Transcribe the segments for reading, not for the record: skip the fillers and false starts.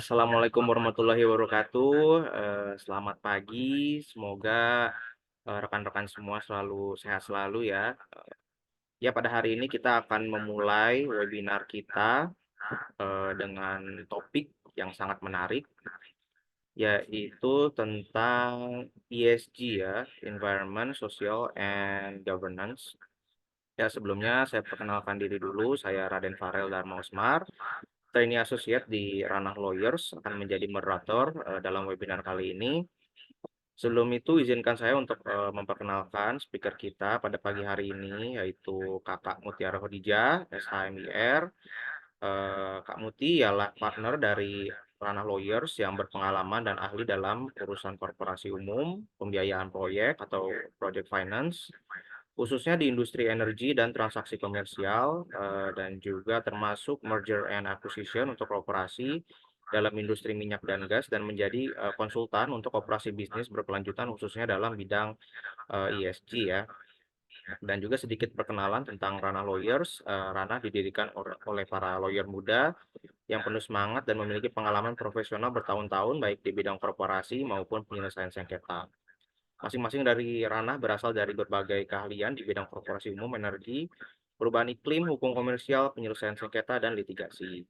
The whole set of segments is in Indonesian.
Assalamualaikum warahmatullahi wabarakatuh. Selamat pagi, semoga rekan-rekan semua selalu sehat selalu ya. Ya, pada hari ini kita akan memulai webinar kita dengan topik yang sangat menarik, yaitu tentang ESG ya, Environment, Social, and Governance. Ya, sebelumnya saya perkenalkan diri dulu, saya Raden Farel Dharma Usmar, Trainee Associate di Ranah Lawyers, akan menjadi moderator dalam webinar kali ini. Sebelum itu, izinkan saya untuk memperkenalkan speaker kita pada pagi hari ini, yaitu Kakak Mutiara Khadijah, SHMIR. Kak Muti ialah partner dari Ranah Lawyers yang berpengalaman dan ahli dalam urusan korporasi umum, pembiayaan proyek atau project finance, khususnya di industri energi dan transaksi komersial, dan juga termasuk merger and acquisition untuk korporasi dalam industri minyak dan gas, dan menjadi konsultan untuk operasi bisnis berkelanjutan khususnya dalam bidang ESG ya. Dan juga sedikit perkenalan tentang Ranah Lawyers. Ranah didirikan oleh para lawyer muda yang penuh semangat dan memiliki pengalaman profesional bertahun-tahun baik di bidang korporasi maupun penyelesaian sengketa. Masing-masing dari ranah berasal dari berbagai keahlian di bidang korporasi umum, energi, perubahan iklim, hukum komersial, penyelesaian sengketa, dan litigasi.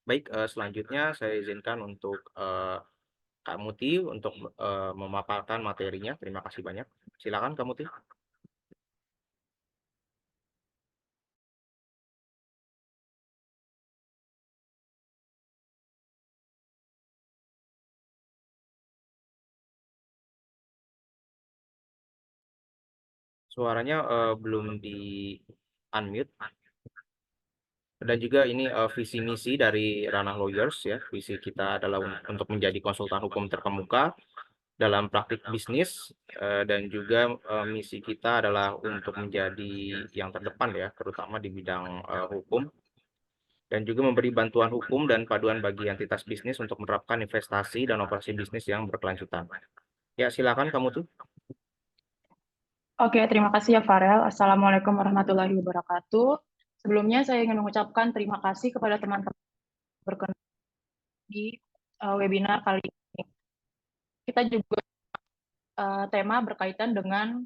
Baik, selanjutnya saya izinkan untuk Kak Muti untuk memaparkan materinya. Terima kasih banyak. Silakan Kak Muti. Suaranya belum di unmute. Dan juga ini visi misi dari Ranah Lawyers ya. Visi kita adalah untuk menjadi konsultan hukum terkemuka dalam praktik bisnis, dan juga misi kita adalah untuk menjadi yang terdepan ya, terutama di bidang hukum, dan juga memberi bantuan hukum dan paduan bagi entitas bisnis untuk menerapkan investasi dan operasi bisnis yang berkelanjutan. Ya, silakan kamu tuh. Oke, terima kasih ya Farel. Assalamualaikum warahmatullahi wabarakatuh. Sebelumnya saya ingin mengucapkan terima kasih kepada teman-teman berkenan di webinar kali ini. Kita juga tema berkaitan dengan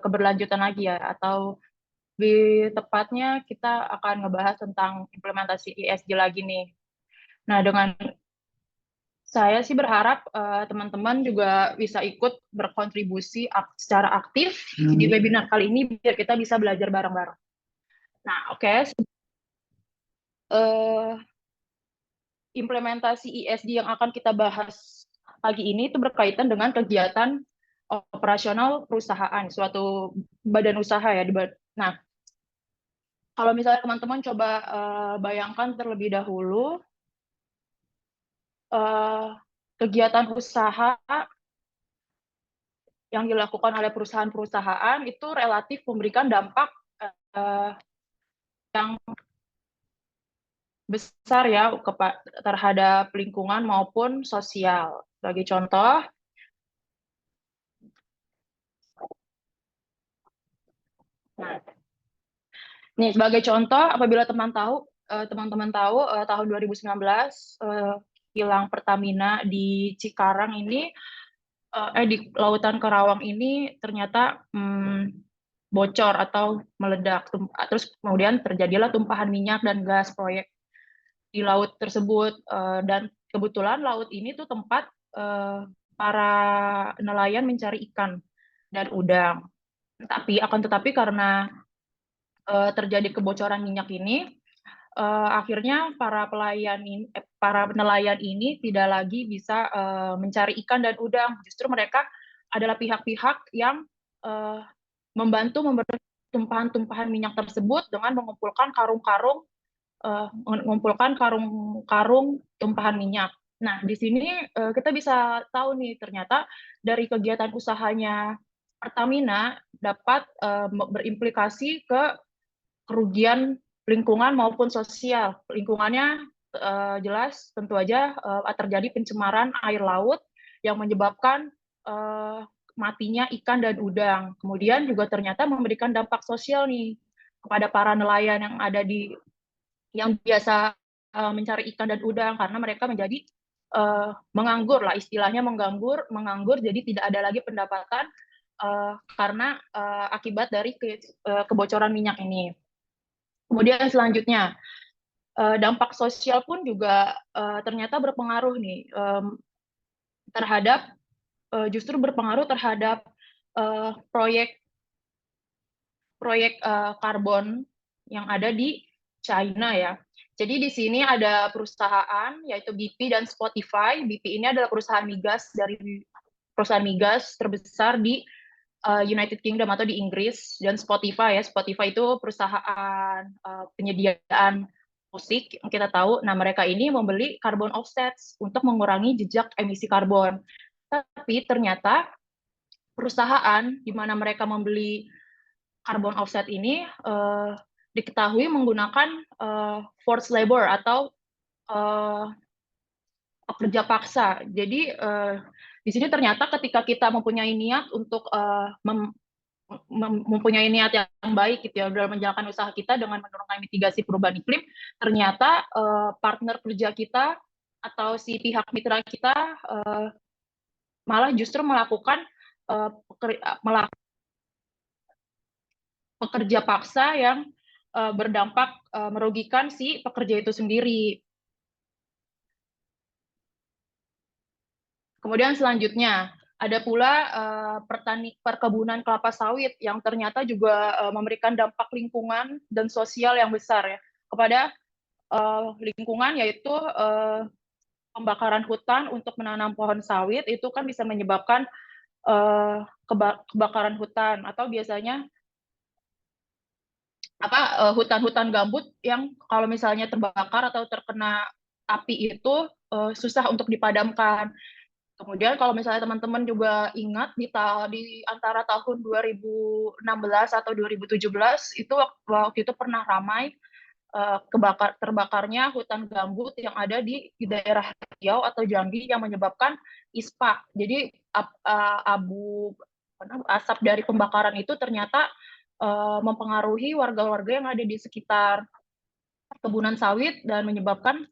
keberlanjutan lagi ya, atau tepatnya kita akan ngebahas tentang implementasi ESG lagi nih. Nah, dengan saya sih berharap teman-teman juga bisa ikut berkontribusi secara aktif di webinar kali ini biar kita bisa belajar bareng-bareng. Nah, oke. Implementasi ESG yang akan kita bahas pagi ini itu berkaitan dengan kegiatan operasional perusahaan, suatu badan usaha ya. Nah, kalau misalnya teman-teman coba bayangkan terlebih dahulu kegiatan usaha yang dilakukan oleh perusahaan-perusahaan itu relatif memberikan dampak yang besar ya terhadap lingkungan maupun sosial. Sebagai contoh, nah, nih sebagai contoh, apabila teman-teman tahu tahun 2019 kilang Pertamina di Cikarang ini, di Lautan Karawang ini ternyata bocor atau meledak, terus kemudian terjadilah tumpahan minyak dan gas proyek di laut tersebut, dan kebetulan laut ini tuh tempat para nelayan mencari ikan dan udang. Akan tetapi karena terjadi kebocoran minyak ini, akhirnya para nelayan ini tidak lagi bisa mencari ikan dan udang. Justru mereka adalah pihak-pihak yang membantu membersihkan tumpahan-tumpahan minyak tersebut dengan mengumpulkan karung-karung tumpahan minyak. Nah, di sini kita bisa tahu nih, ternyata dari kegiatan usahanya Pertamina dapat berimplikasi ke kerugian lingkungan maupun sosial. Lingkungannya jelas tentu aja terjadi pencemaran air laut yang menyebabkan matinya ikan dan udang. Kemudian juga ternyata memberikan dampak sosial nih kepada para nelayan yang biasa mencari ikan dan udang karena mereka menjadi menganggur lah, istilahnya menganggur, jadi tidak ada lagi pendapatan karena akibat dari kebocoran minyak ini. Kemudian selanjutnya, dampak sosial pun juga ternyata berpengaruh nih terhadap justru berpengaruh terhadap proyek karbon yang ada di China ya. Jadi di sini ada perusahaan yaitu BP dan Spotify. BP ini adalah perusahaan migas terbesar di United Kingdom atau di Inggris, dan Spotify ya. Spotify itu perusahaan penyediaan musik yang kita tahu. Nah, mereka ini membeli carbon offsets untuk mengurangi jejak emisi karbon. Tapi ternyata perusahaan di mana mereka membeli carbon offset ini diketahui menggunakan forced labor atau pekerja paksa. Jadi di sini ternyata ketika kita mempunyai niat untuk mempunyai niat yang baik gitu ya dalam menjalankan usaha kita dengan menurunkan mitigasi perubahan iklim, ternyata partner kerja kita atau si pihak mitra kita malah justru melakukan pekerja paksa yang berdampak merugikan si pekerja itu sendiri. Kemudian selanjutnya ada pula perkebunan kelapa sawit yang ternyata juga memberikan dampak lingkungan dan sosial yang besar ya kepada lingkungan, yaitu pembakaran hutan untuk menanam pohon sawit itu kan bisa menyebabkan kebakaran hutan, atau biasanya hutan-hutan gambut yang kalau misalnya terbakar atau terkena api itu susah untuk dipadamkan. Kemudian kalau misalnya teman-teman juga ingat di antara tahun 2016 atau 2017 itu waktu itu pernah ramai terbakarnya hutan gambut yang ada di daerah Riau atau Jambi yang menyebabkan ispa. Jadi asap dari pembakaran itu ternyata mempengaruhi warga-warga yang ada di sekitar perkebunan sawit dan menyebabkan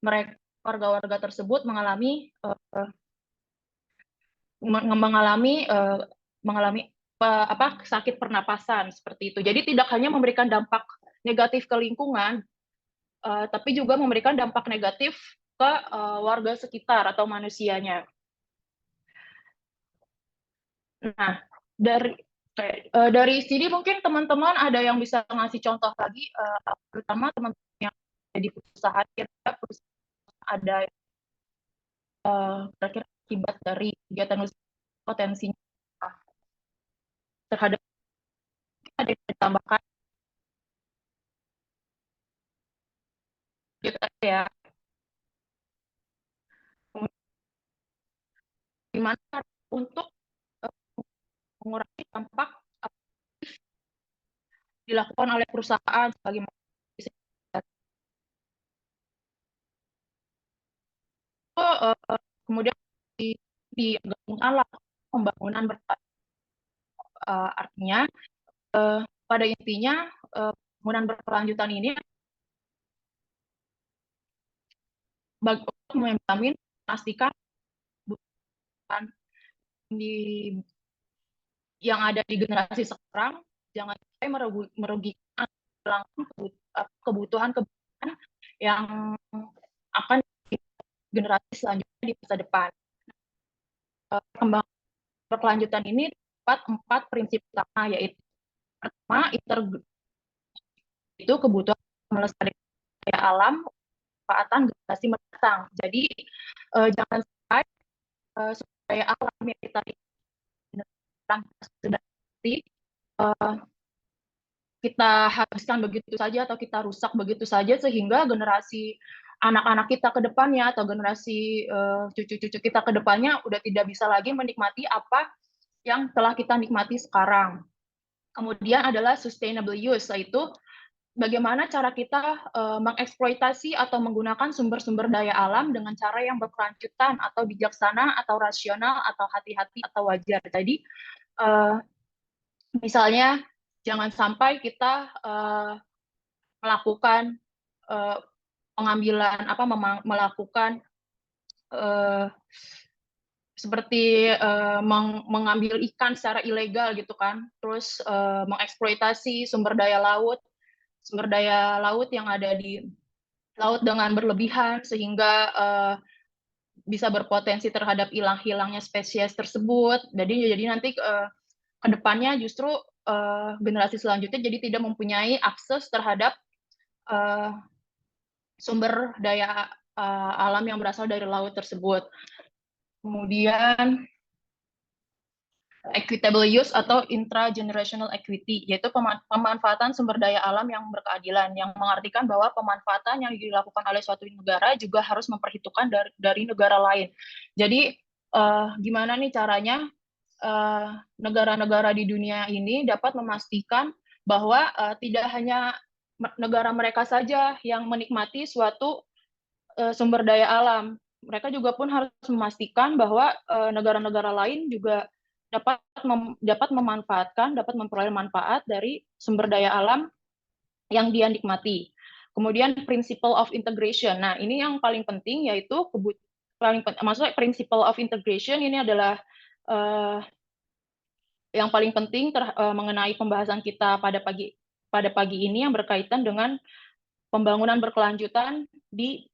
mereka warga-warga tersebut mengalami sakit pernapasan seperti itu. Jadi tidak hanya memberikan dampak negatif ke lingkungan, tapi juga memberikan dampak negatif ke warga sekitar atau manusianya. Nah, dari sini mungkin teman-teman ada yang bisa ngasih contoh lagi, terutama teman-teman yang ada di perusahaan, kira-kira perusahaan ada kira-kira akibat dari kegiatan usaha potensinya terhadap, ada yang ditambahkan gitu ya. Gimana untuk mengurangi dampak dilakukan oleh perusahaan sebagai kemudian digabungkanlah pembangunan artinya pada intinya pembangunan berkelanjutan ini untuk menjamin pastikan di yang ada di generasi sekarang jangan sampai merugikan langsung kebutuhan yang akan generasi selanjutnya di masa depan. Perkembangan berkelanjutan ini dapat 4 prinsip utama, yaitu pertama itu kebutuhan melestarikan daya alam manfaatan generasi mendatang. Jadi jangan sampai daya alam yang kita kita habiskan begitu saja atau kita rusak begitu saja sehingga generasi anak-anak kita ke depannya atau generasi cucu-cucu kita ke depannya udah tidak bisa lagi menikmati apa yang telah kita nikmati sekarang. Kemudian adalah sustainable use, yaitu bagaimana cara kita mengeksploitasi atau menggunakan sumber-sumber daya alam dengan cara yang berkelanjutan atau bijaksana atau rasional atau hati-hati atau wajar. Jadi misalnya jangan sampai kita melakukan pengambilan melakukan seperti mengambil ikan secara ilegal gitu kan, terus mengeksploitasi sumber daya laut yang ada di laut dengan berlebihan sehingga bisa berpotensi terhadap hilangnya spesies tersebut. Jadi nanti ke depannya justru generasi selanjutnya jadi tidak mempunyai akses terhadap sumber daya alam yang berasal dari laut tersebut. Kemudian equitable use atau intragenerational equity, yaitu pemanfaatan sumber daya alam yang berkeadilan, yang mengartikan bahwa pemanfaatan yang dilakukan oleh suatu negara juga harus memperhitungkan dari negara lain. Jadi gimana nih caranya negara-negara di dunia ini dapat memastikan bahwa tidak hanya negara mereka saja yang menikmati suatu sumber daya alam. Mereka juga pun harus memastikan bahwa negara-negara lain juga dapat memanfaatkan, dapat memperoleh manfaat dari sumber daya alam yang dia nikmati. Kemudian principle of integration. Nah, ini yang paling penting yaitu maksudnya principle of integration ini adalah yang paling penting mengenai pembahasan kita pada pagi ini yang berkaitan dengan pembangunan berkelanjutan di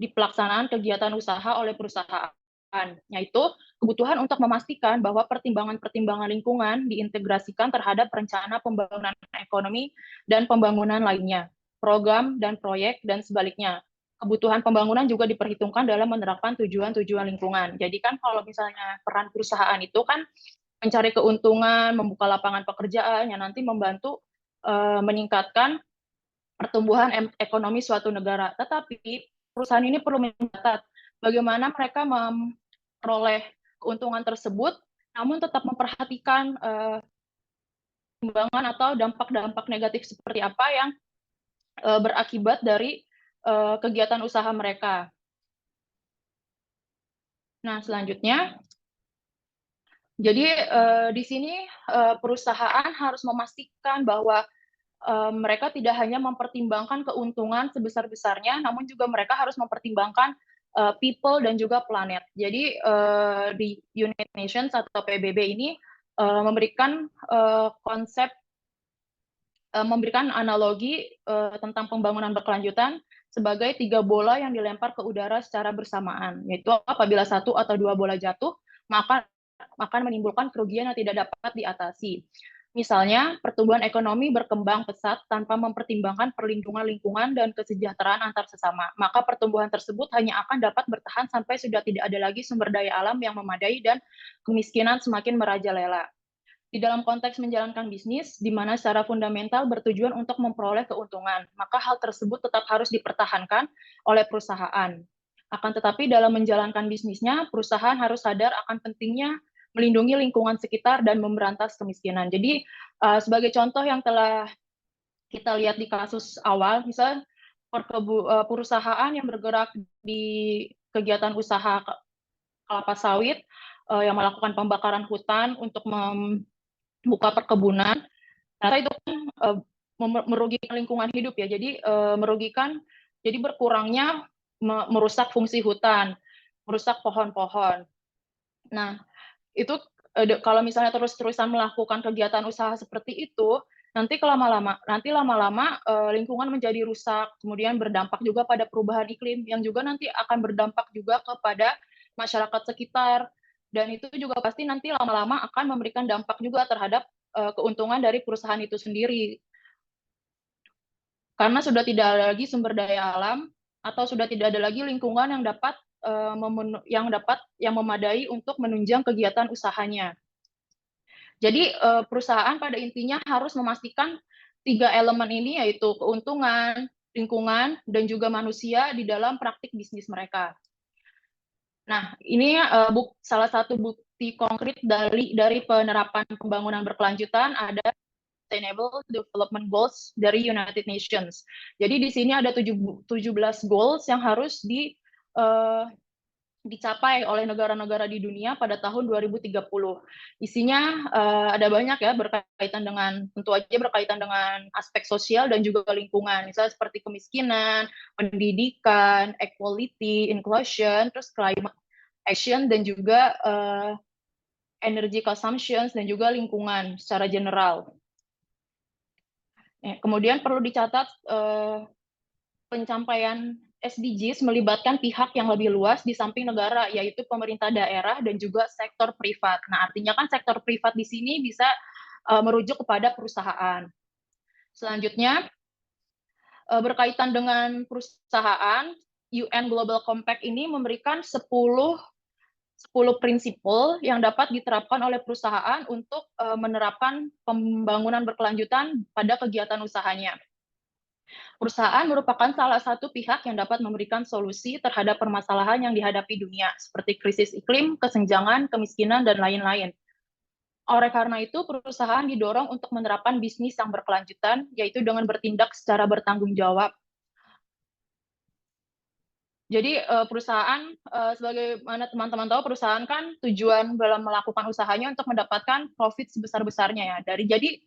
pelaksanaan kegiatan usaha oleh perusahaan, yaitu kebutuhan untuk memastikan bahwa pertimbangan-pertimbangan lingkungan diintegrasikan terhadap rencana pembangunan ekonomi dan pembangunan lainnya, program dan proyek, dan sebaliknya. Kebutuhan pembangunan juga diperhitungkan dalam menerapkan tujuan-tujuan lingkungan. Jadi kan kalau misalnya peran perusahaan itu kan mencari keuntungan, membuka lapangan pekerjaan yang nanti membantu meningkatkan pertumbuhan ekonomi suatu negara. Tetapi perusahaan ini perlu mencatat bagaimana mereka memperoleh keuntungan tersebut, namun tetap memperhatikan kembangan atau dampak-dampak negatif seperti apa yang berakibat dari kegiatan usaha mereka. Nah, selanjutnya, jadi di sini perusahaan harus memastikan bahwa mereka tidak hanya mempertimbangkan keuntungan sebesar-besarnya, namun juga mereka harus mempertimbangkan people dan juga planet. Jadi di United Nations atau PBB ini memberikan konsep, memberikan analogi tentang pembangunan berkelanjutan sebagai 3 bola yang dilempar ke udara secara bersamaan. Yaitu apabila 1 atau 2 bola jatuh, maka akan menimbulkan kerugian yang tidak dapat diatasi. Misalnya, pertumbuhan ekonomi berkembang pesat tanpa mempertimbangkan perlindungan lingkungan dan kesejahteraan antar sesama. Maka pertumbuhan tersebut hanya akan dapat bertahan sampai sudah tidak ada lagi sumber daya alam yang memadai dan kemiskinan semakin merajalela. Di dalam konteks menjalankan bisnis, di mana secara fundamental bertujuan untuk memperoleh keuntungan, maka hal tersebut tetap harus dipertahankan oleh perusahaan. Akan tetapi dalam menjalankan bisnisnya, perusahaan harus sadar akan pentingnya melindungi lingkungan sekitar dan memberantas kemiskinan. Jadi sebagai contoh yang telah kita lihat di kasus awal, misalnya perusahaan yang bergerak di kegiatan usaha kelapa sawit yang melakukan pembakaran hutan untuk membuka perkebunan, ternyata itu kan merugikan lingkungan hidup ya. Jadi merugikan, jadi berkurangnya merusak fungsi hutan, merusak pohon-pohon. Nah, itu kalau misalnya terus-terusan melakukan kegiatan usaha seperti itu, nanti lama-lama lingkungan menjadi rusak, kemudian berdampak juga pada perubahan iklim yang juga nanti akan berdampak juga kepada masyarakat sekitar, dan itu juga pasti nanti lama-lama akan memberikan dampak juga terhadap keuntungan dari perusahaan itu sendiri. Karena sudah tidak ada lagi sumber daya alam atau sudah tidak ada lagi lingkungan yang memadai untuk menunjang kegiatan usahanya. Jadi perusahaan pada intinya harus memastikan 3 elemen ini, yaitu keuntungan, lingkungan, dan juga manusia di dalam praktik bisnis mereka. Nah, ini salah satu bukti konkret dari penerapan pembangunan berkelanjutan ada Sustainable Development Goals dari United Nations. Jadi di sini ada 17 goals yang harus dicapai oleh negara-negara di dunia pada tahun 2030. Isinya ada banyak ya, berkaitan dengan, tentu aja berkaitan dengan aspek sosial dan juga lingkungan, misalnya seperti kemiskinan, pendidikan, equality, inclusion, terus climate action, dan juga energy consumption, dan juga lingkungan secara general. Kemudian perlu dicatat pencapaian SDGs melibatkan pihak yang lebih luas di samping negara, yaitu pemerintah daerah dan juga sektor privat. Nah, artinya kan sektor privat di sini bisa merujuk kepada perusahaan. Selanjutnya, berkaitan dengan perusahaan, UN Global Compact ini memberikan 10 prinsipal yang dapat diterapkan oleh perusahaan untuk menerapkan pembangunan berkelanjutan pada kegiatan usahanya. Perusahaan merupakan salah satu pihak yang dapat memberikan solusi terhadap permasalahan yang dihadapi dunia, seperti krisis iklim, kesenjangan, kemiskinan, dan lain-lain. Oleh karena itu, perusahaan didorong untuk menerapkan bisnis yang berkelanjutan, yaitu dengan bertindak secara bertanggung jawab. Jadi perusahaan, sebagaimana teman-teman tahu, perusahaan kan tujuan dalam melakukan usahanya untuk mendapatkan profit sebesar-besarnya ya. Jadi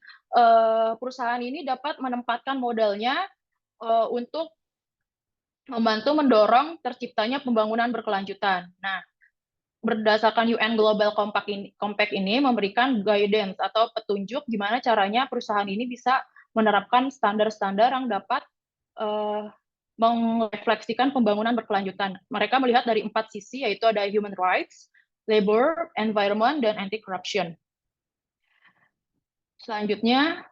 perusahaan ini dapat menempatkan modalnya untuk membantu mendorong terciptanya pembangunan berkelanjutan. Nah, berdasarkan UN Global Compact ini memberikan guidance atau petunjuk gimana caranya perusahaan ini bisa menerapkan standar-standar yang dapat merefleksikan pembangunan berkelanjutan. Mereka melihat dari 4 sisi, yaitu ada human rights, labor, environment, dan anti-corruption. Selanjutnya,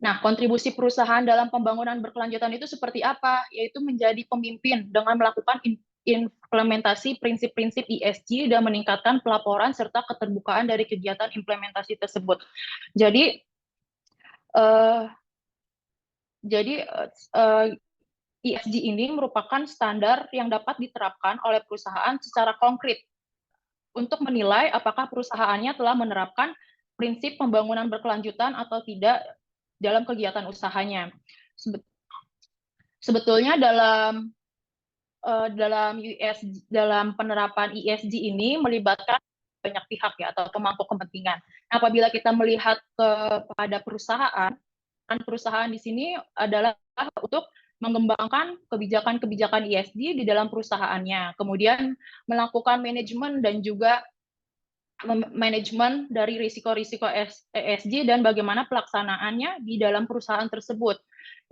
nah, kontribusi perusahaan dalam pembangunan berkelanjutan itu seperti apa? Yaitu menjadi pemimpin dengan melakukan implementasi prinsip-prinsip ESG dan meningkatkan pelaporan serta keterbukaan dari kegiatan implementasi tersebut. Jadi, ESG ini merupakan standar yang dapat diterapkan oleh perusahaan secara konkret untuk menilai apakah perusahaannya telah menerapkan prinsip pembangunan berkelanjutan atau tidak dalam kegiatan usahanya. Sebetulnya dalam penerapan ESG ini melibatkan banyak pihak ya, atau pemangku kepentingan. Apabila kita melihat kepada perusahaan, kan perusahaan di sini adalah untuk mengembangkan kebijakan-kebijakan ESG di dalam perusahaannya, kemudian melakukan manajemen dan juga manajemen dari risiko-risiko ESG dan bagaimana pelaksanaannya di dalam perusahaan tersebut.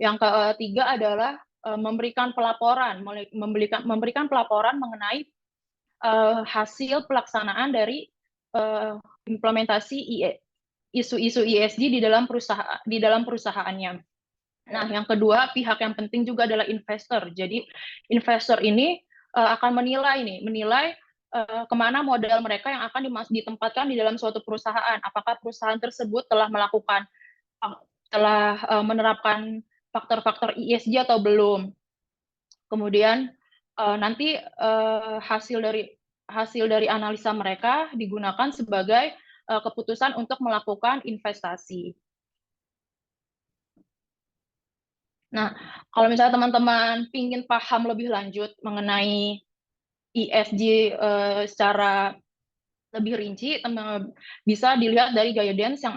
Yang ketiga adalah memberikan pelaporan mengenai hasil pelaksanaan dari implementasi isu-isu ESG di dalam perusahaannya. Nah, yang kedua, pihak yang penting juga adalah investor. Jadi, investor ini akan menilai kemana modal mereka yang akan ditempatkan di dalam suatu perusahaan. Apakah perusahaan tersebut telah menerapkan faktor-faktor ESG atau belum. Kemudian nanti hasil dari analisa mereka digunakan sebagai keputusan untuk melakukan investasi. Nah, kalau misalnya teman-teman ingin paham lebih lanjut mengenai ESG secara lebih rinci, bisa dilihat dari guidance yang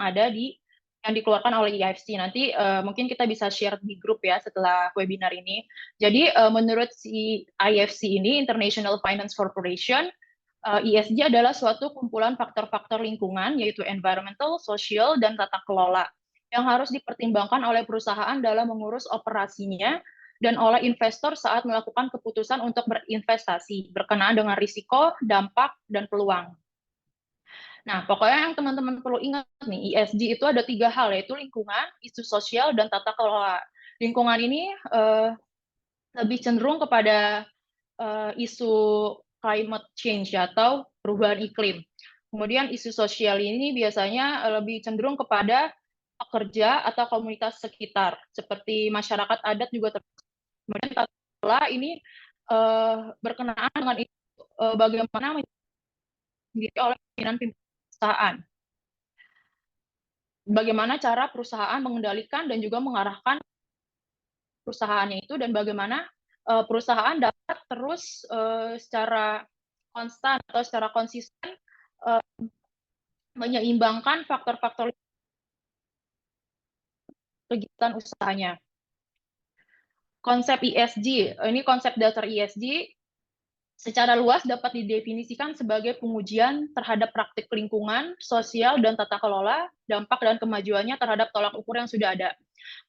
dikeluarkan oleh IFC. Nanti mungkin kita bisa share di grup ya setelah webinar ini. Jadi menurut si IFC ini, International Finance Corporation, ESG adalah suatu kumpulan faktor-faktor lingkungan, yaitu environmental, social, dan tata kelola, yang harus dipertimbangkan oleh perusahaan dalam mengurus operasinya dan oleh investor saat melakukan keputusan untuk berinvestasi, berkenaan dengan risiko, dampak, dan peluang. Nah, pokoknya yang teman-teman perlu ingat nih, ESG itu ada 3 hal, yaitu lingkungan, isu sosial, dan tata kelola. Lingkungan ini lebih cenderung kepada isu climate change atau perubahan iklim. Kemudian isu sosial ini biasanya lebih cenderung kepada pekerja atau komunitas sekitar, seperti masyarakat adat juga. Kemudian tata kelola ini berkenaan dengan bagaimana diri oleh pimpinan perusahaan. Bagaimana cara perusahaan mengendalikan dan juga mengarahkan perusahaannya itu dan bagaimana perusahaan dapat terus secara konstan atau secara konsisten menyeimbangkan faktor-faktor kegiatan usahanya. Konsep ESG, ini konsep dasar ESG secara luas dapat didefinisikan sebagai pengujian terhadap praktik lingkungan, sosial, dan tata kelola, dampak dan kemajuannya terhadap tolak ukur yang sudah ada.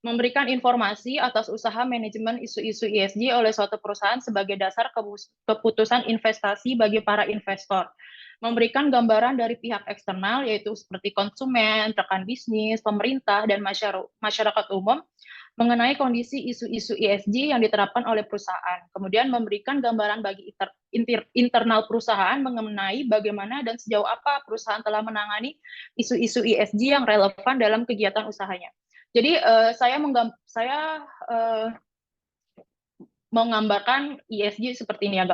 Memberikan informasi atas usaha manajemen isu-isu ESG oleh suatu perusahaan sebagai dasar keputusan investasi bagi para investor. Memberikan gambaran dari pihak eksternal, yaitu seperti konsumen, rekan bisnis, pemerintah, dan masyarakat umum, mengenai kondisi isu-isu ESG yang diterapkan oleh perusahaan. Kemudian memberikan gambaran bagi internal perusahaan mengenai bagaimana dan sejauh apa perusahaan telah menangani isu-isu ESG yang relevan dalam kegiatan usahanya. Jadi saya menggambarkan ESG seperti ini ya,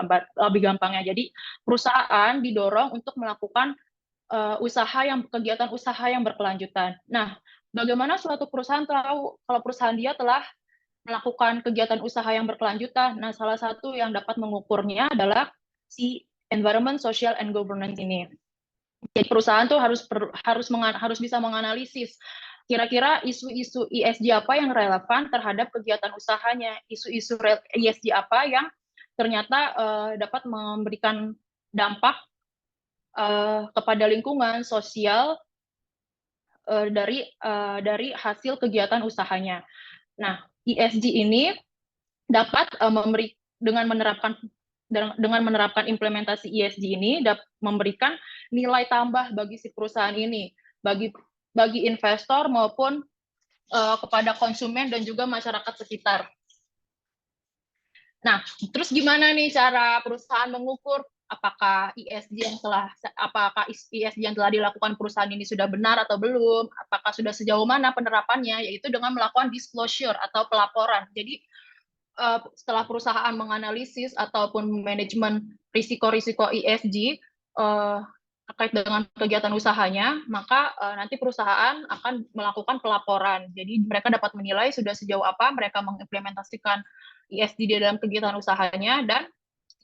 lebih gampangnya. Jadi perusahaan didorong untuk melakukan kegiatan usaha yang berkelanjutan. Nah, bagaimana suatu perusahaan tahu kalau perusahaan dia telah melakukan kegiatan usaha yang berkelanjutan? Nah, salah satu yang dapat mengukurnya adalah si environment, social, and governance ini. Jadi perusahaan tuh harus bisa menganalisis kira-kira isu-isu ESG apa yang relevan terhadap kegiatan usahanya, isu-isu ESG apa yang ternyata dapat memberikan dampak kepada lingkungan sosial dari hasil kegiatan usahanya. Nah, ESG ini dapat dengan menerapkan implementasi ESG ini dapat memberikan nilai tambah bagi si perusahaan ini, bagi investor maupun kepada konsumen dan juga masyarakat sekitar. Nah, terus gimana nih cara perusahaan mengukur apakah ESG yang telah dilakukan perusahaan ini sudah benar atau belum? Apakah sudah sejauh mana penerapannya? Yaitu dengan melakukan disclosure atau pelaporan. Jadi setelah perusahaan menganalisis ataupun manajemen risiko-risiko ESG terkait dengan kegiatan usahanya, maka nanti perusahaan akan melakukan pelaporan. Jadi mereka dapat menilai sudah sejauh apa mereka mengimplementasikan ESG di dalam kegiatan usahanya dan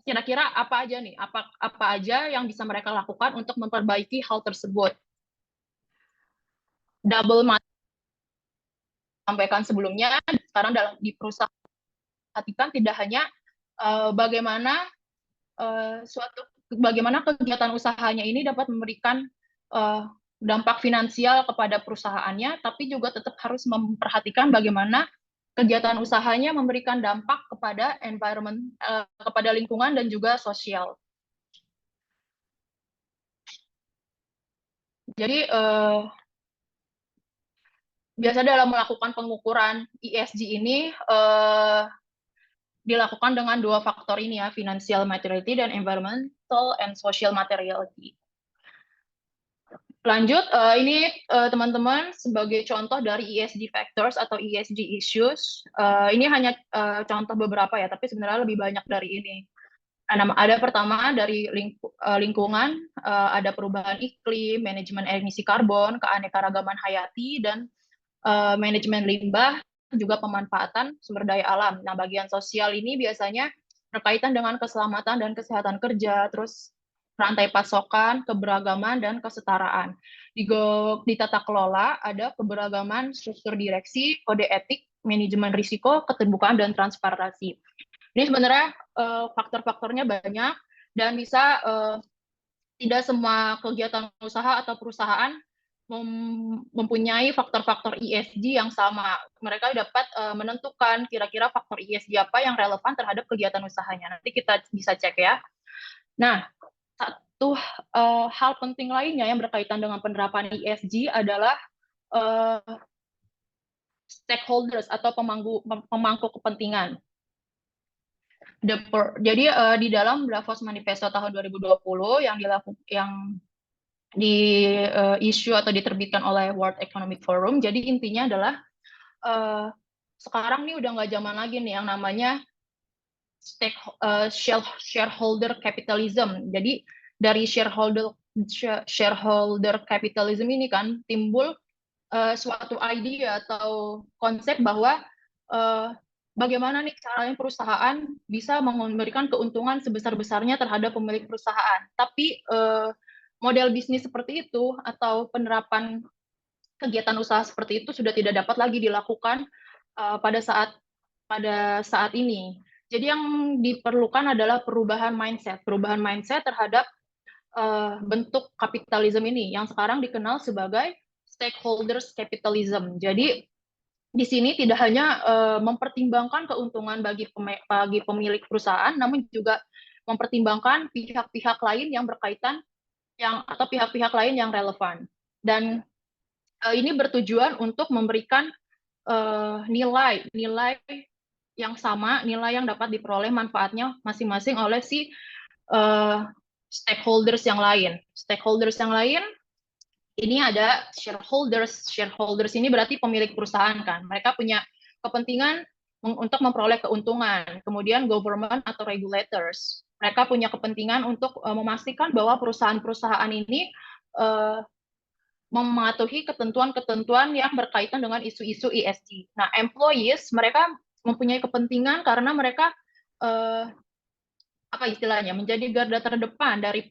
kira-kira apa aja nih, apa aja yang bisa mereka lakukan untuk memperbaiki hal tersebut. Double sampaikan sebelumnya, sekarang di perusahaan perhatikan tidak hanya bagaimana kegiatan usahanya ini dapat memberikan dampak finansial kepada perusahaannya, tapi juga tetap harus memperhatikan bagaimana kegiatan usahanya memberikan dampak kepada environment, kepada lingkungan dan juga sosial. Jadi biasa dalam melakukan pengukuran ESG ini dilakukan dengan dua faktor ini ya, financial materiality dan environmental and social materiality. Lanjut, ini teman-teman sebagai contoh dari ESG factors atau ESG issues. Ini hanya contoh beberapa ya, tapi sebenarnya lebih banyak dari ini. Ada pertama dari lingkungan, ada perubahan iklim, manajemen emisi karbon, keanekaragaman hayati, dan manajemen limbah, juga pemanfaatan sumber daya alam. Nah, bagian sosial ini biasanya berkaitan dengan keselamatan dan kesehatan kerja, terus rantai pasokan, keberagaman, dan kesetaraan. Di tata kelola ada keberagaman struktur direksi, kode etik, manajemen risiko, keterbukaan, dan transparansi. Ini sebenarnya faktor-faktornya banyak dan bisa tidak semua kegiatan usaha atau perusahaan mempunyai faktor-faktor ESG yang sama. Mereka dapat menentukan kira-kira faktor ESG apa yang relevan terhadap kegiatan usahanya. Nanti kita bisa cek ya. Nah, satu hal penting lainnya yang berkaitan dengan penerapan ESG adalah stakeholders atau pemangku kepentingan. Jadi di dalam Davos Manifesto tahun 2020 yang issue atau diterbitkan oleh World Economic Forum, jadi intinya adalah sekarang nih udah nggak zaman lagi nih yang namanya shareholder capitalism. Jadi dari shareholder capitalism ini kan timbul suatu ide atau konsep bahwa bagaimana nih caranya perusahaan bisa memberikan keuntungan sebesar-besarnya terhadap pemilik perusahaan. Tapi model bisnis seperti itu atau penerapan kegiatan usaha seperti itu sudah tidak dapat lagi dilakukan pada saat ini. Jadi yang diperlukan adalah perubahan mindset terhadap bentuk kapitalisme ini yang sekarang dikenal sebagai stakeholders capitalism. Jadi di sini tidak hanya mempertimbangkan keuntungan bagi pemilik perusahaan, namun juga mempertimbangkan pihak-pihak lain yang berkaitan atau pihak-pihak lain yang relevan. Dan ini bertujuan untuk memberikan nilai yang sama, nilai yang dapat diperoleh manfaatnya masing-masing oleh si stakeholders yang lain. Stakeholders yang lain ini ada shareholders. Shareholders ini berarti pemilik perusahaan kan. Mereka punya kepentingan untuk memperoleh keuntungan. Kemudian government atau regulators. Mereka punya kepentingan untuk memastikan bahwa perusahaan-perusahaan ini mematuhi ketentuan-ketentuan yang berkaitan dengan isu-isu ESG. Nah, employees mereka mempunyai kepentingan karena mereka apa istilahnya menjadi garda terdepan dari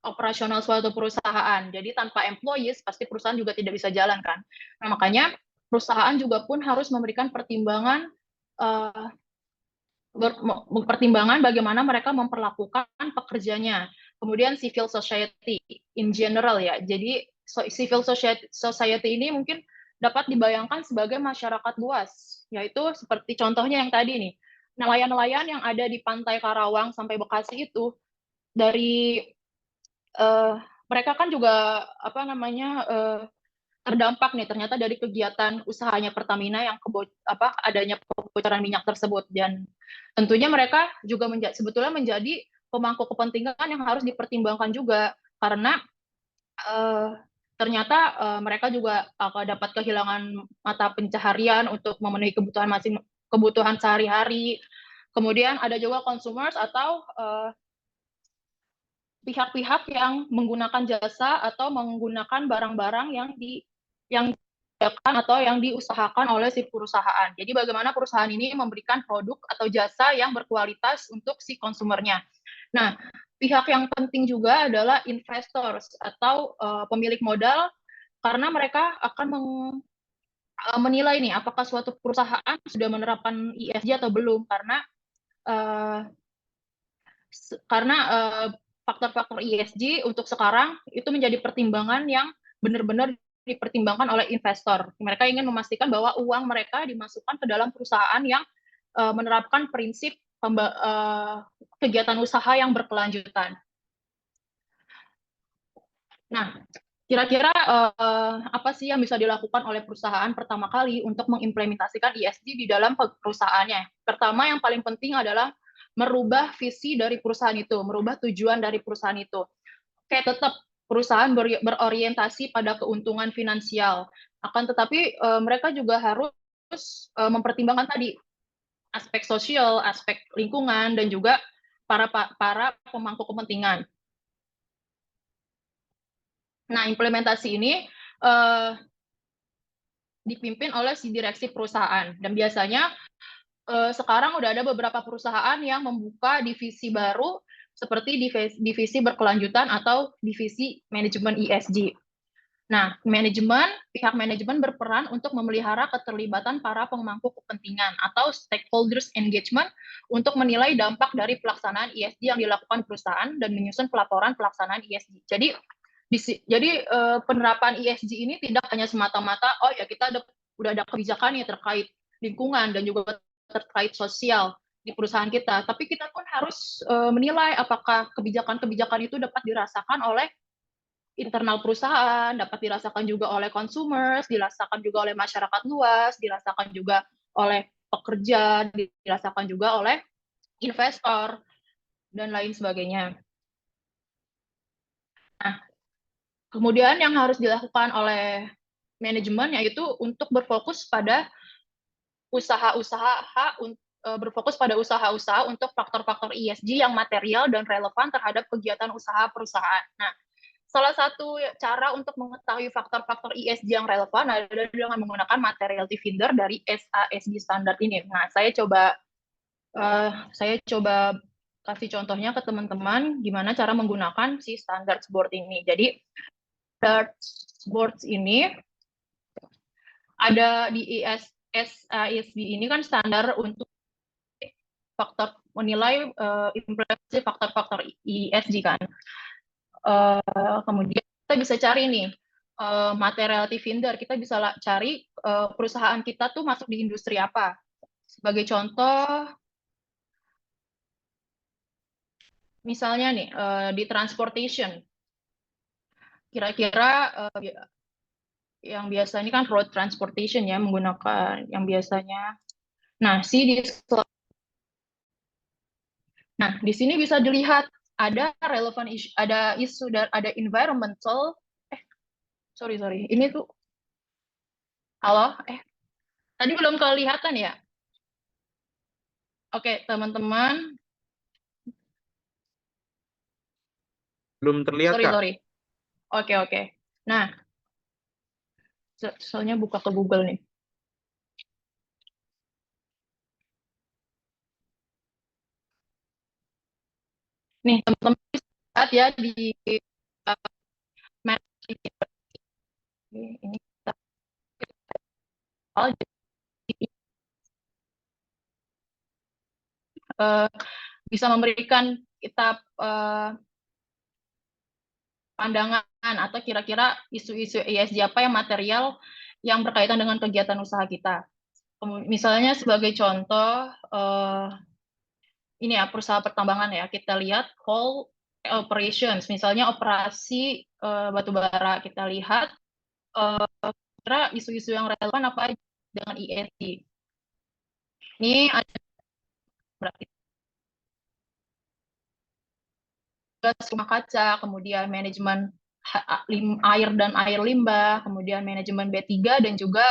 operasional suatu perusahaan. Jadi tanpa employees pasti perusahaan juga tidak bisa jalan kan. Nah, makanya perusahaan juga pun harus memberikan pertimbangan bagaimana mereka memperlakukan pekerjanya. Kemudian civil society in general ya. Jadi civil society ini mungkin dapat dibayangkan sebagai masyarakat luas, yaitu seperti contohnya yang tadi nih. Nelayan-nelayan yang ada di pantai Karawang sampai Bekasi itu dari mereka kan juga apa namanya terdampak nih ternyata dari kegiatan usahanya Pertamina yang adanya kebocoran minyak tersebut, dan tentunya mereka juga sebetulnya menjadi pemangku kepentingan yang harus dipertimbangkan juga karena ternyata mereka juga dapat kehilangan mata pencaharian untuk memenuhi kebutuhan sehari-hari. Kemudian ada juga consumers atau pihak-pihak yang menggunakan jasa atau menggunakan barang-barang yang disediakan atau yang diusahakan oleh si perusahaan. Jadi bagaimana perusahaan ini memberikan produk atau jasa yang berkualitas untuk si konsumernya. Nah, pihak yang penting juga adalah investors atau pemilik modal karena mereka akan menilai nih apakah suatu perusahaan sudah menerapkan ESG atau belum uh, karena faktor-faktor ESG untuk sekarang itu menjadi pertimbangan yang benar-benar dipertimbangkan oleh investor. Mereka ingin memastikan bahwa uang mereka dimasukkan ke dalam perusahaan yang menerapkan prinsip kegiatan usaha yang berkelanjutan. Nah, kira-kira apa sih yang bisa dilakukan oleh perusahaan pertama kali untuk mengimplementasikan ESG di dalam perusahaannya? Pertama, yang paling penting adalah merubah visi dari perusahaan itu, merubah tujuan dari perusahaan itu. Oke, tetap perusahaan berorientasi pada keuntungan finansial, akan tetapi mereka juga harus mempertimbangkan tadi aspek sosial, aspek lingkungan, dan juga para pemangku kepentingan. Nah, implementasi ini dipimpin oleh si direksi perusahaan, dan biasanya sekarang udah ada beberapa perusahaan yang membuka divisi baru seperti divisi berkelanjutan atau divisi manajemen ESG. Nah, pihak manajemen berperan untuk memelihara keterlibatan para pemangku kepentingan atau stakeholders engagement untuk menilai dampak dari pelaksanaan ESG yang dilakukan perusahaan dan menyusun pelaporan pelaksanaan ESG. Jadi penerapan ESG ini tidak hanya semata-mata oh ya kita udah ada kebijakan yang terkait lingkungan dan juga terkait sosial di perusahaan kita, tapi kita pun harus menilai apakah kebijakan-kebijakan itu dapat dirasakan oleh internal perusahaan, dapat dirasakan juga oleh consumers, dirasakan juga oleh masyarakat luas, dirasakan juga oleh pekerja, dirasakan juga oleh investor, dan lain sebagainya. Nah, kemudian yang harus dilakukan oleh manajemen yaitu untuk berfokus pada usaha-usaha untuk faktor-faktor ESG yang material dan relevan terhadap kegiatan usaha perusahaan. Nah, salah satu cara untuk mengetahui faktor-faktor ESG yang relevan adalah dengan menggunakan materiality finder dari SASB standar ini. Nah, saya coba kasih contohnya ke teman-teman gimana cara menggunakan si standar board ini. Jadi standard boards ini ada di SASB ini kan standar untuk faktor menilai implementasi faktor-faktor ESG kan. Kemudian kita bisa cari nih materiality finder, kita bisa cari perusahaan kita tuh masuk di industri apa. Sebagai contoh, misalnya nih di transportation, kira-kira yang biasa ini kan road transportation ya, menggunakan yang biasanya. Nah, di sini bisa dilihat ada relevan isu, ada isu dan ada environmental. Sorry, ini tuh halo, tadi belum kelihatan ya. Oke, teman-teman. Belum terlihat, Kak. Sorry. Oke. Nah, soalnya buka ke Google nih. Nih, teman-teman lihat ya di map ini bisa memberikan kita pandangan atau kira-kira isu-isu ESG apa yang material yang berkaitan dengan kegiatan usaha kita. Misalnya sebagai contoh, ini ya perusahaan pertambangan ya, kita lihat coal operations, misalnya operasi batu bara, kita lihat isu-isu yang relevan apa aja dengan ESG. Ini ada berarti gas rumah kaca, kemudian manajemen air dan air limbah, kemudian manajemen B3 dan juga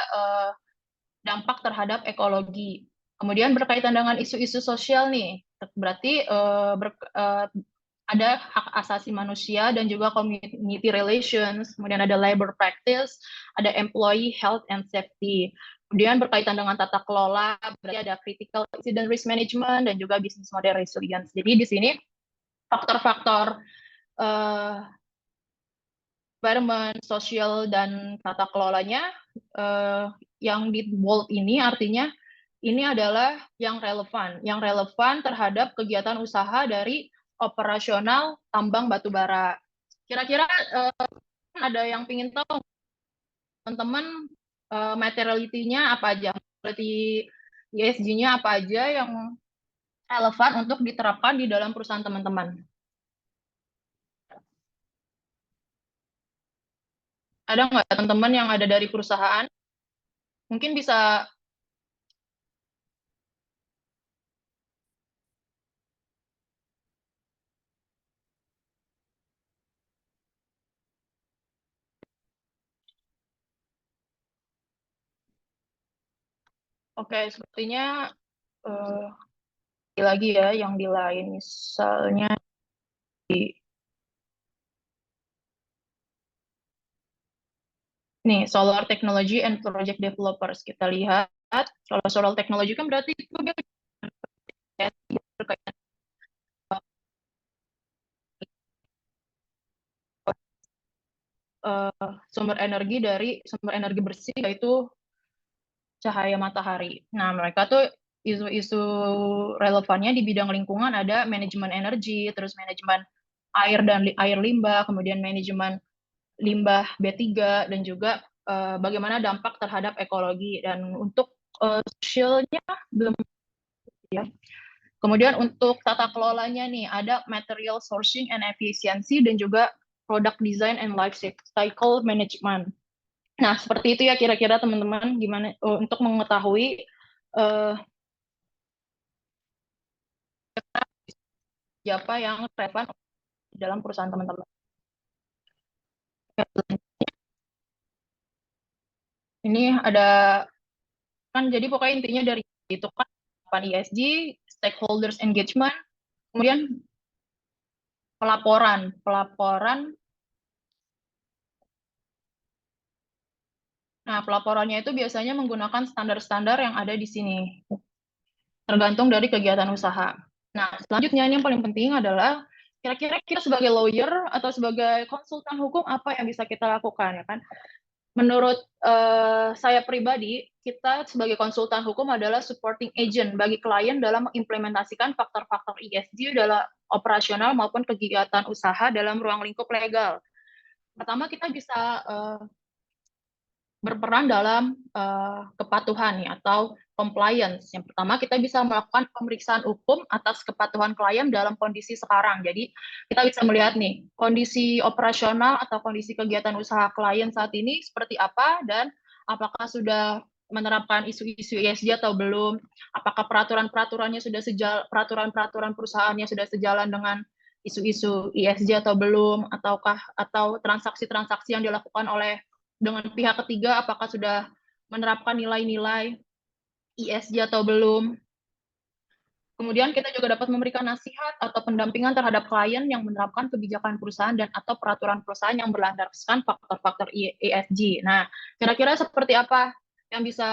dampak terhadap ekologi. Kemudian berkaitan dengan isu-isu sosial nih, berarti ada hak asasi manusia dan juga community relations, kemudian ada labor practice, ada employee health and safety. Kemudian berkaitan dengan tata kelola, berarti ada critical incident risk management dan juga business model resilience. Jadi di sini faktor-faktor environment, sosial, dan tata kelolanya yang di bold ini artinya ini adalah yang relevan terhadap kegiatan usaha dari operasional tambang batu bara. Kira-kira ada yang ingin tahu teman-teman materiality-nya apa aja, berarti ESG-nya apa aja yang relevan untuk diterapkan di dalam perusahaan teman-teman. Ada nggak teman-teman yang ada dari perusahaan? Mungkin bisa. Oke, sepertinya lagi ya yang di lain, misalnya di nih solar technology and project developers, kita lihat kalau solar technology kan berarti itu dia berkaitan sumber energi bersih yaitu cahaya matahari. Nah, mereka tuh isu-isu relevannya di bidang lingkungan ada manajemen energi, terus manajemen air dan air limbah, kemudian manajemen limbah B3 dan juga bagaimana dampak terhadap ekologi, dan untuk sosialnya belum ya. Kemudian untuk tata kelolanya nih ada material sourcing and efficiency dan juga product design and life cycle management. Nah, seperti itu ya kira-kira teman-teman gimana untuk mengetahui siapa yang relevan dalam perusahaan teman-teman. Ini ada kan, jadi pokoknya intinya dari itu kan ESG, stakeholders engagement, kemudian pelaporan Nah, pelaporannya itu biasanya menggunakan standar-standar yang ada di sini, tergantung dari kegiatan usaha. Nah, selanjutnya ini yang paling penting adalah kira-kira kita sebagai lawyer atau sebagai konsultan hukum apa yang bisa kita lakukan, ya kan? Menurut saya pribadi, kita sebagai konsultan hukum adalah supporting agent bagi klien dalam mengimplementasikan faktor-faktor ESG dalam operasional maupun kegiatan usaha dalam ruang lingkup legal. Pertama, kita bisa berperan dalam kepatuhan ya, atau compliance. Yang pertama, kita bisa melakukan pemeriksaan hukum atas kepatuhan klien dalam kondisi sekarang. Jadi kita bisa melihat nih kondisi operasional atau kondisi kegiatan usaha klien saat ini seperti apa, dan apakah sudah menerapkan isu-isu ESG atau belum, apakah peraturan-peraturannya sudah peraturan-peraturan perusahaannya sudah sejalan dengan isu-isu ESG atau belum, atau transaksi-transaksi yang dilakukan oleh dengan pihak ketiga apakah sudah menerapkan nilai-nilai ESG atau belum. Kemudian kita juga dapat memberikan nasihat atau pendampingan terhadap klien yang menerapkan kebijakan perusahaan dan atau peraturan perusahaan yang berlandaskan faktor-faktor ESG. Nah, kira-kira seperti apa yang bisa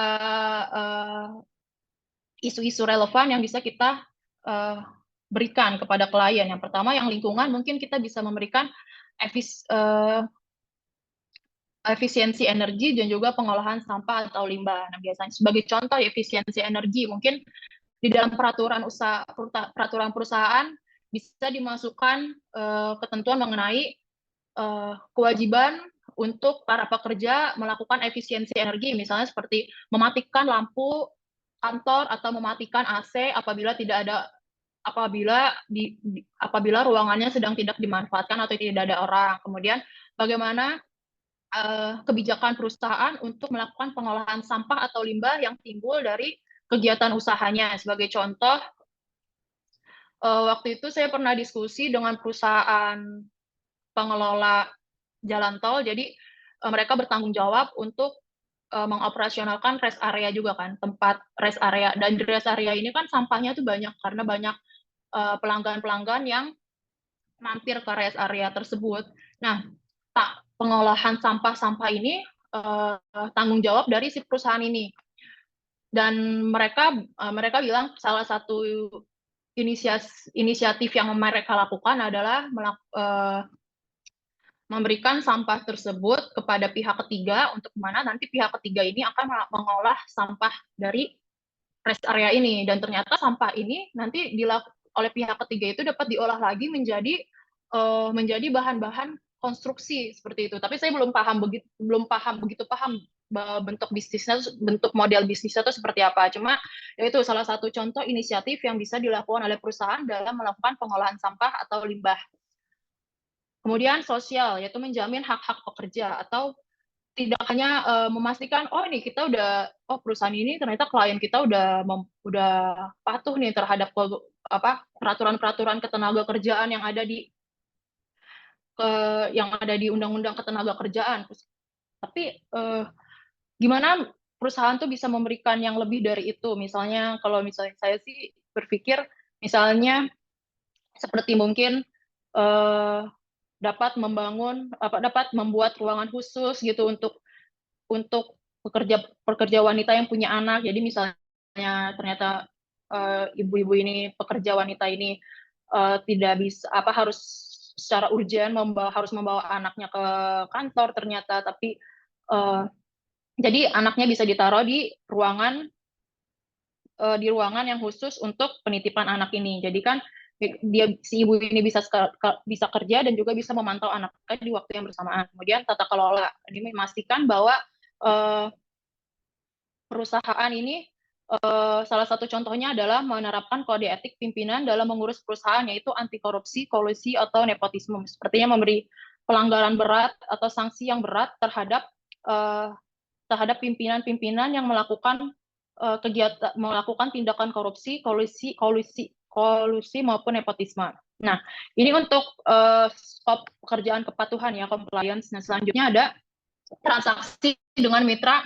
isu-isu relevan yang bisa kita berikan kepada klien. Yang pertama, yang lingkungan, mungkin kita bisa memberikan efisiensi energi dan juga pengolahan sampah atau limbah. Nah, biasanya sebagai contoh efisiensi energi, mungkin di dalam peraturan perusahaan bisa dimasukkan ketentuan mengenai kewajiban untuk para pekerja melakukan efisiensi energi, misalnya seperti mematikan lampu kantor atau mematikan AC apabila ruangannya sedang tidak dimanfaatkan atau tidak ada orang. Kemudian bagaimana kebijakan perusahaan untuk melakukan pengolahan sampah atau limbah yang timbul dari kegiatan usahanya. Sebagai contoh, waktu itu saya pernah diskusi dengan perusahaan pengelola jalan tol, jadi mereka bertanggung jawab untuk mengoperasionalkan rest area juga kan, tempat rest area. Dan di rest area ini kan sampahnya tuh banyak, karena banyak pelanggan-pelanggan yang mampir ke rest area tersebut. Nah, pengolahan sampah-sampah ini tanggung jawab dari si perusahaan ini. Dan mereka bilang salah satu inisiatif yang mereka lakukan adalah memberikan sampah tersebut kepada pihak ketiga, untuk mana nanti pihak ketiga ini akan mengolah sampah dari rest area ini. Dan ternyata sampah ini nanti oleh pihak ketiga itu dapat diolah lagi menjadi bahan-bahan konstruksi seperti itu. Tapi saya belum begitu paham bentuk model bisnisnya itu seperti apa. Cuma itu salah satu contoh inisiatif yang bisa dilakukan oleh perusahaan dalam melakukan pengolahan sampah atau limbah. Kemudian sosial, yaitu menjamin hak-hak pekerja, atau tidak hanya memastikan ini kita perusahaan ini ternyata klien kita udah patuh nih terhadap peraturan-peraturan ketenaga kerjaan yang ada di Undang-Undang Ketenaga Kerjaan. Tapi gimana perusahaan tuh bisa memberikan yang lebih dari itu? Misalnya kalau misalnya saya sih berpikir misalnya seperti mungkin dapat membuat ruangan khusus gitu untuk pekerja wanita yang punya anak. Jadi misalnya ternyata ibu-ibu ini, pekerja wanita ini tidak bisa harus secara urgent harus membawa anaknya ke kantor ternyata, tapi jadi anaknya bisa ditaruh di ruangan yang khusus untuk penitipan anak ini. Jadi kan si ibu ini bisa kerja dan juga bisa memantau anaknya di waktu yang bersamaan. Kemudian tata kelola ini memastikan bahwa perusahaan ini salah satu contohnya adalah menerapkan kode etik pimpinan dalam mengurus perusahaan, yaitu anti korupsi, kolusi, atau nepotisme. Sepertinya memberi pelanggaran berat atau sanksi yang berat terhadap pimpinan-pimpinan yang melakukan tindakan korupsi, kolusi maupun nepotisme. Nah, ini untuk skop pekerjaan kepatuhan ya, compliance. Nah, selanjutnya ada transaksi dengan mitra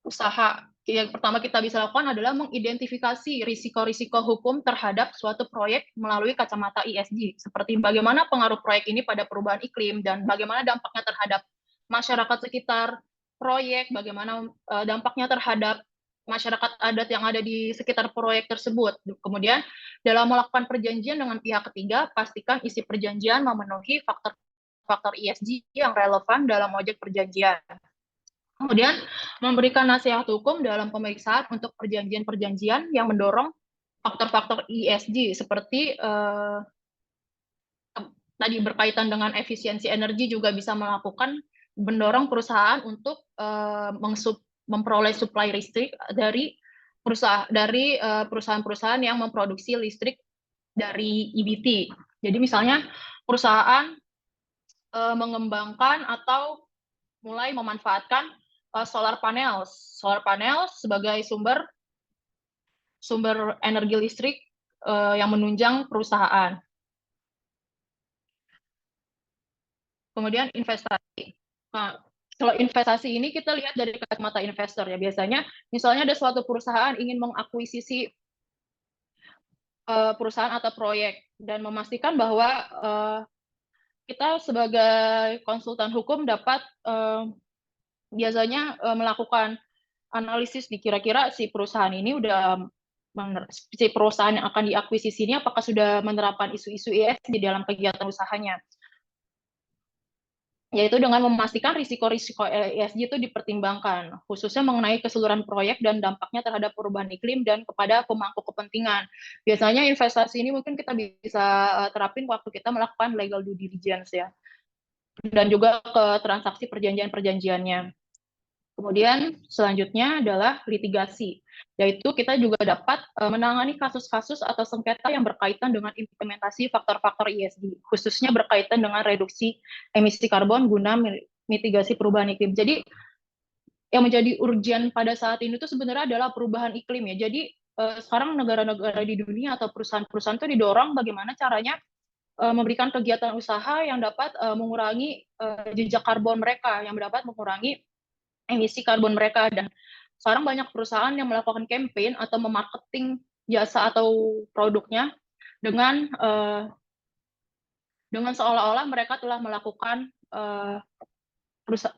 usaha. Yang pertama kita bisa lakukan adalah mengidentifikasi risiko-risiko hukum terhadap suatu proyek melalui kacamata ESG, seperti bagaimana pengaruh proyek ini pada perubahan iklim dan bagaimana dampaknya terhadap masyarakat sekitar, proyek, bagaimana dampaknya terhadap masyarakat adat yang ada di sekitar proyek tersebut. Kemudian, dalam melakukan perjanjian dengan pihak ketiga, pastikan isi perjanjian memenuhi faktor-faktor ESG yang relevan dalam objek perjanjian. Kemudian, memberikan nasihat hukum dalam pemeriksaan untuk perjanjian-perjanjian yang mendorong faktor-faktor ESG seperti tadi berkaitan dengan efisiensi energi juga bisa mendorong perusahaan untuk memperoleh supply listrik dari perusahaan-perusahaan yang memproduksi listrik dari EBT. Jadi misalnya perusahaan mengembangkan atau mulai memanfaatkan solar panel sebagai sumber energi listrik yang menunjang perusahaan. Kemudian investasi. Nah, kalau investasi ini kita lihat dari kacamata investor ya. Biasanya misalnya ada suatu perusahaan ingin mengakuisisi perusahaan atau proyek dan memastikan bahwa kita sebagai konsultan hukum dapat biasanya melakukan analisis di kira-kira si perusahaan yang akan diakuisisi ini apakah sudah menerapkan isu-isu ESG di dalam kegiatan usahanya. Yaitu dengan memastikan risiko-risiko ESG itu dipertimbangkan, khususnya mengenai keseluruhan proyek dan dampaknya terhadap perubahan iklim dan kepada pemangku kepentingan. Biasanya investasi ini mungkin kita bisa terapin waktu kita melakukan legal due diligence ya, dan juga ke transaksi perjanjian-perjanjiannya. Kemudian selanjutnya adalah litigasi, yaitu kita juga dapat menangani kasus-kasus atau sengketa yang berkaitan dengan implementasi faktor-faktor ESG, khususnya berkaitan dengan reduksi emisi karbon guna mitigasi perubahan iklim. Jadi yang menjadi urgent pada saat ini itu sebenarnya adalah perubahan iklim ya. Jadi sekarang negara-negara di dunia atau perusahaan-perusahaan itu didorong bagaimana caranya memberikan kegiatan usaha yang dapat mengurangi jejak karbon mereka, yang dapat mengurangi emisi karbon mereka. Dan sekarang banyak perusahaan yang melakukan campaign atau memarketing jasa atau produknya dengan seolah-olah mereka telah melakukan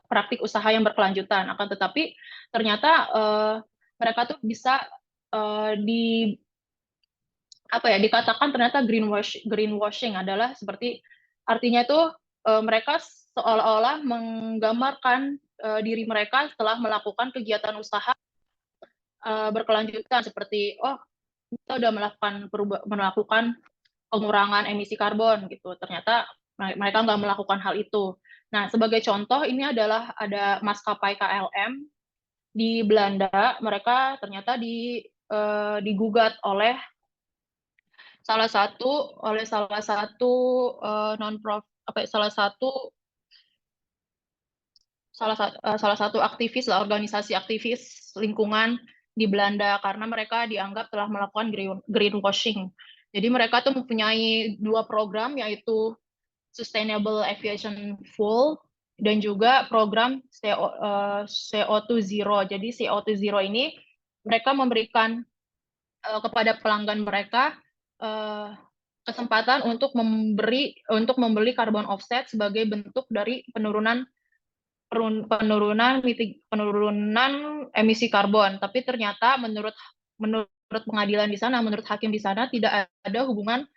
praktik usaha yang berkelanjutan. Akan tetapi ternyata mereka tuh bisa dikatakan ternyata greenwashing adalah seperti artinya itu mereka seolah-olah menggambarkan diri mereka setelah melakukan kegiatan usaha berkelanjutan seperti kita udah melakukan pengurangan emisi karbon gitu. Ternyata mereka nggak melakukan hal itu. Nah, sebagai contoh ini adalah ada maskapai KLM di Belanda, mereka ternyata digugat oleh salah satu salah satu aktivis organisasi aktivis lingkungan di Belanda karena mereka dianggap telah melakukan greenwashing. Jadi mereka tuh mempunyai dua program yaitu Sustainable Aviation Fuel dan juga program CO2 Zero. Jadi CO2 Zero ini mereka memberikan kepada pelanggan mereka kesempatan untuk membeli carbon offset sebagai bentuk dari penurunan emisi karbon. Tapi ternyata menurut pengadilan di sana, menurut hakim di sana tidak ada hubungan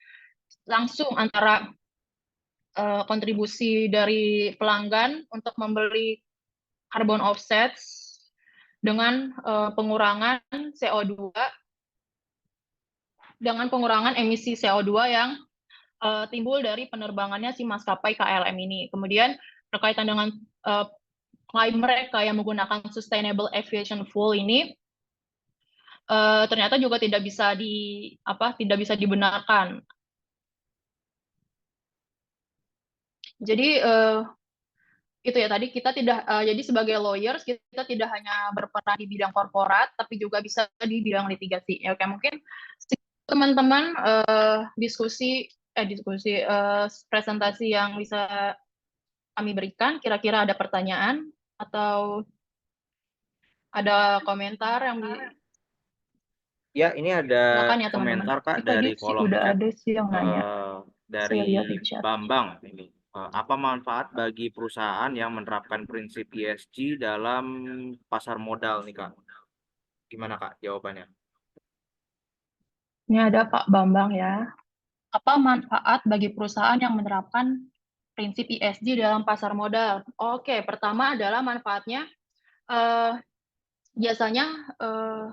langsung antara kontribusi dari pelanggan untuk membeli carbon offset dengan pengurangan emisi CO2 yang timbul dari penerbangannya si maskapai KLM ini. Kemudian berkaitan dengan klaim mereka yang menggunakan Sustainable Aviation Fuel ini ternyata juga tidak bisa dibenarkan. Jadi itu ya tadi kita tidak jadi sebagai lawyers kita tidak hanya berperan di bidang korporat tapi juga bisa di bidang litigasi. Ya, oke, mungkin teman-teman presentasi yang bisa kami berikan. Kira-kira ada pertanyaan atau ada komentar yang Ya, ini ada silakan ya teman-teman. komentar Kak Tadi dari sih kolom udah chat ada sih yang nanya. dari Saya lihat di chat. Bambang ini. Apa manfaat bagi perusahaan yang menerapkan prinsip ESG dalam pasar modal nih, Kak? Gimana, Kak, jawabannya? Ini ada Pak Bambang ya. Apa manfaat bagi perusahaan yang menerapkan prinsip ESG dalam pasar modal? Oke, pertama adalah manfaatnya eh, biasanya eh,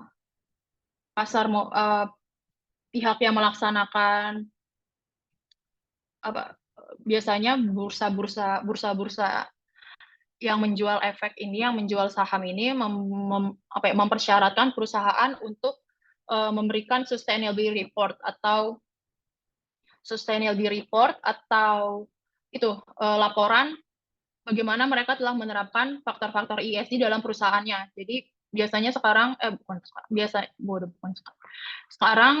pihak yang melaksanakan apa biasanya bursa-bursa yang menjual efek ini, yang menjual saham ini mempersyaratkan perusahaan untuk memberikan sustainability report atau itu laporan bagaimana mereka telah menerapkan faktor-faktor ESG dalam perusahaannya. Jadi biasanya sekarang bukan sekarang, bukan sekarang. Sekarang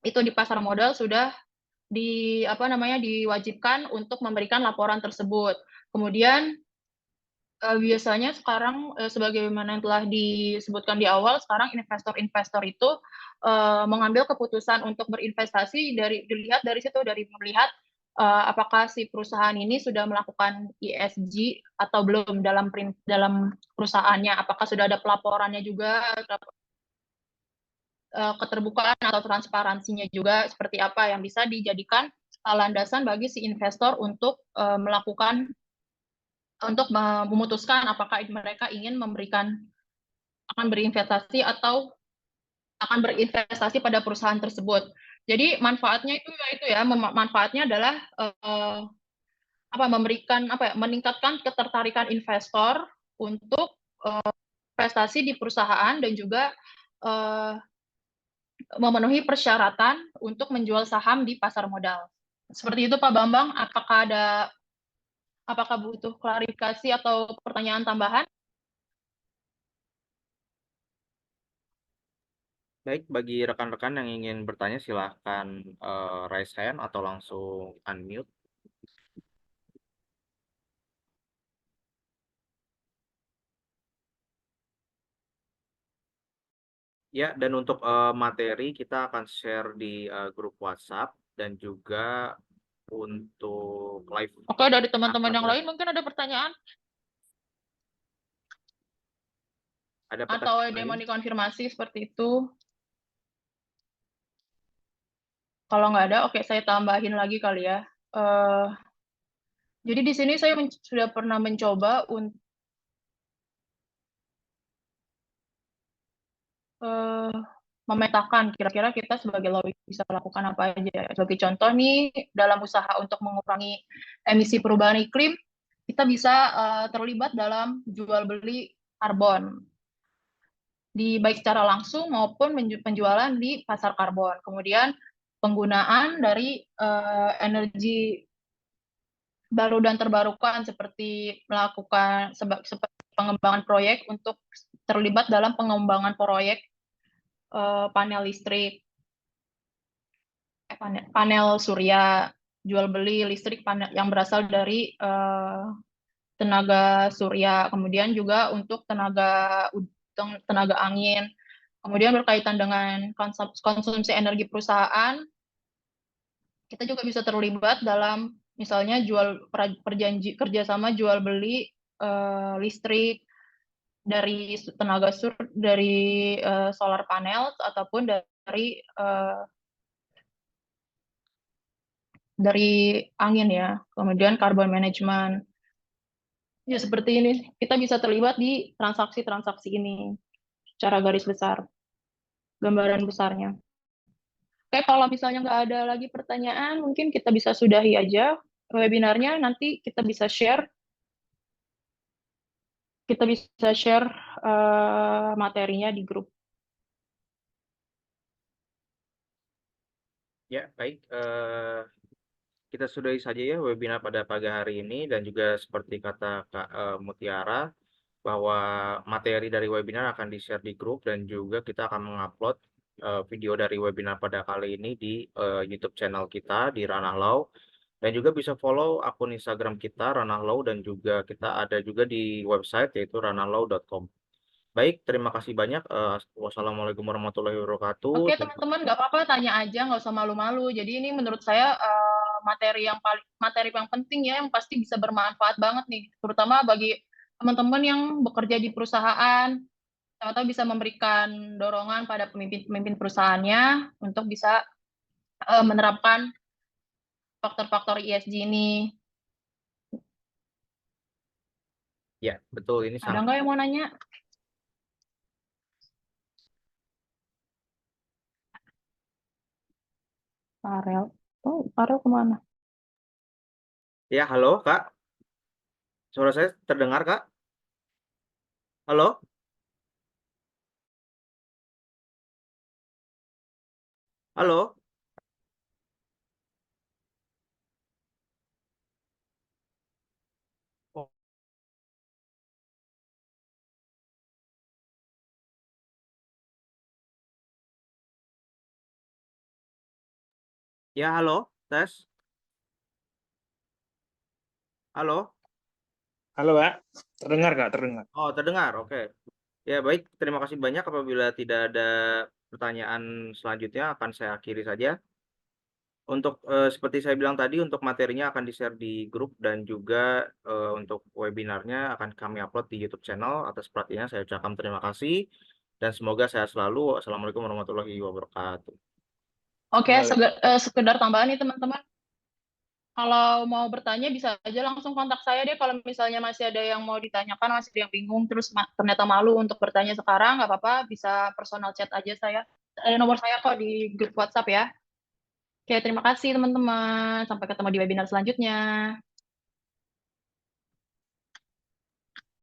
itu di pasar modal sudah diwajibkan untuk memberikan laporan tersebut. Kemudian biasanya sekarang sebagaimana yang telah disebutkan di awal, sekarang investor-investor itu mengambil keputusan untuk berinvestasi dilihat dari situ, dari melihat apakah si perusahaan ini sudah melakukan ESG atau belum dalam perusahaannya, apakah sudah ada pelaporannya juga, keterbukaan atau transparansinya juga seperti apa yang bisa dijadikan landasan bagi si investor untuk memutuskan apakah mereka ingin akan berinvestasi atau akan berinvestasi pada perusahaan tersebut. Jadi manfaatnya itu ya, manfaatnya adalah meningkatkan ketertarikan investor untuk investasi di perusahaan dan juga memenuhi persyaratan untuk menjual saham di pasar modal. Seperti itu Pak Bambang, apakah butuh klarifikasi atau pertanyaan tambahan? Baik, bagi rekan-rekan yang ingin bertanya silahkan raise hand atau langsung unmute. Ya, dan untuk materi kita akan share di grup WhatsApp dan juga untuk live Oke, dari teman-teman yang pada lain mungkin ada pertanyaan ada atau pertanyaan ada yang lain. mau dikonfirmasi seperti itu. Kalau nggak ada, oke saya tambahin lagi kali ya. Eh, jadi di sini saya sudah pernah mencoba untuk memetakan kira-kira kita sebagai lawyer bisa lakukan apa aja. Sebagai contoh nih, dalam usaha untuk mengurangi emisi perubahan iklim, kita bisa terlibat dalam jual beli karbon baik secara langsung maupun penjualan di pasar karbon. Kemudian penggunaan dari energi baru dan terbarukan seperti melakukan seperti pengembangan proyek untuk terlibat dalam pengembangan proyek panel listrik, panel surya, jual beli listrik yang berasal dari tenaga surya, kemudian juga untuk tenaga angin. Kemudian berkaitan dengan konsumsi energi perusahaan, kita juga bisa terlibat dalam misalnya kerjasama jual beli listrik dari solar panel ataupun dari angin ya. Kemudian carbon management. Ya seperti ini, kita bisa terlibat di transaksi-transaksi ini secara garis besar, gambaran besarnya. Oke, kalau misalnya nggak ada lagi pertanyaan, mungkin kita bisa sudahi aja webinarnya. Nanti kita bisa share materinya di grup. Ya, baik. Kita sudahi saja ya webinar pada pagi hari ini dan juga seperti kata Kak Mutiara bahwa materi dari webinar akan di-share di grup dan juga kita akan mengupload video dari webinar pada kali ini di YouTube channel kita di Ranah Law dan juga bisa follow akun Instagram kita Ranah Law dan juga kita ada juga di website yaitu ranahlow.com. Baik, terima kasih banyak. Wassalamualaikum warahmatullahi wabarakatuh. Oke, teman-teman, nggak apa-apa, tanya aja, nggak usah malu-malu. Jadi ini menurut saya materi yang penting ya, yang pasti bisa bermanfaat banget nih, terutama bagi teman-teman yang bekerja di perusahaan, atau bisa memberikan dorongan pada pemimpin perusahaannya untuk bisa menerapkan faktor-faktor ESG ini. Ya, betul. Ini Ada nggak yang mau nanya? Farel. Oh, Farel kemana? Ya, halo Kak. Suara saya terdengar Kak? Halo? Halo? Oh, ya, halo. Tes. Halo? Halo, Pak. Terdengar, Kak? Terdengar. Oh, terdengar. Oke. Ya, baik. Terima kasih banyak. Apabila tidak ada pertanyaan selanjutnya, akan saya akhiri saja. Untuk seperti saya bilang tadi, untuk materinya akan di-share di grup dan juga untuk webinarnya akan kami upload di YouTube channel. Atas perhatiannya saya ucapkan terima kasih dan semoga sehat selalu. Assalamualaikum warahmatullahi wabarakatuh. Oke, Waalaikumsalam. sekedar tambahan nih teman-teman. Kalau mau bertanya bisa aja langsung kontak saya deh. Kalau misalnya masih ada yang mau ditanyakan, masih ada yang bingung, terus ternyata malu untuk bertanya sekarang, nggak apa-apa, bisa personal chat aja saya. Ada nomor saya kok di grup WhatsApp ya. Oke, terima kasih teman-teman. Sampai ketemu di webinar selanjutnya.